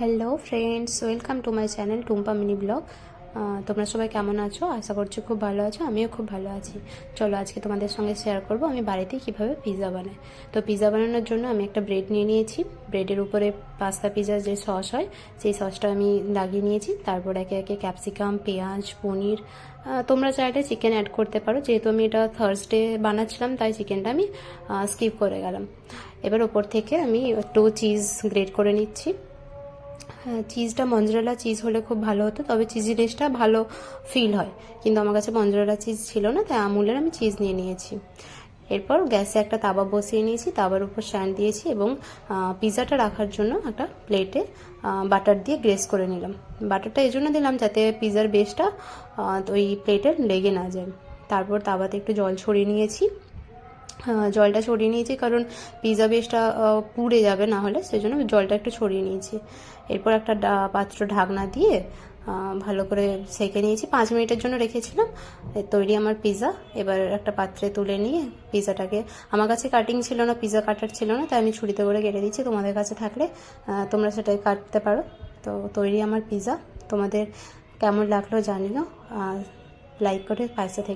Hello friends, welcome to my channel Tumpa mini blog. তোমরা সবাই কেমন আছো? আশা করছি খুব ভালো আছো। আমিও খুব ভালো আছি। চলো আজকে তোমাদের সঙ্গে শেয়ার করব আমি বাড়িতে কীভাবে পিৎজা বানাই। তো পিৎজা বানানোর জন্য আমি একটা ব্রেড নিয়ে নিয়েছি। ব্রেডের উপরে পাস্তা পিৎজার যে সস হয় সেই সসটা আমি লাগিয়ে নিয়েছি। তারপর একে একে ক্যাপসিকাম, পেঁয়াজ, পনির, তোমরা চাইলে চিকেন অ্যাড করতে পারো। যেহেতু আমি এটা থার্সডে বানাচ্ছিলাম তাই চিকেনটা আমি স্কিপ করে গেলাম। এবার ওপর থেকে আমি একটু চিজ গ্রেট করে নিচ্ছি। হ্যাঁ, চিজটা মঞ্জরেলা চিজ হলে খুব ভালো হতো, তবে চিজিনেসটা ভালো ফিল হয়, কিন্তু আমার কাছে মঞ্জরেলা চিজ ছিল না, তাই আমুলের আমি চিজ নিয়ে নিয়েছি। এরপর গ্যাসে একটা তাওয়া বসিয়ে নিয়েছি, তাওয়ার উপর স্ট্যান্ড দিয়েছি এবং পিৎজাটা রাখার জন্য একটা প্লেটে বাটার দিয়ে গ্রেস করে নিলাম। বাটারটা এই জন্য দিলাম যাতে পিৎজার বেসটা ওই প্লেটে লেগে না যায়। তারপর তাওয়াতে একটু জল ছড়িয়ে নিয়েছি। জলটা ছড়িয়ে নিয়েছি কারণ পিৎজা বেসটা পুড়ে যাবে না হলে, সেই জন্য জলটা একটু ছড়িয়ে নিয়েছি। এরপর একটা পাত্র ঢাকনা দিয়ে ভালো করে সেঁকে নিয়েছি। 5 মিনিটের জন্য রেখেছিলাম। তৈরি আমার পিৎজা। এবার একটা পাত্রে তুলে নিয়ে পিৎজাটাকে, আমার কাছে কাটিং ছিল না, পিৎজা কাটার ছিল না, তাই আমি ছুরিতে করে কেটে দিচ্ছি। তোমাদের কাছে থাকলে তোমরা সেটাই কাটতে পারো। তো তৈরি আমার পিৎজা। তোমাদের কেমন লাগলো জানিও, লাইক করে পাশে থেকে।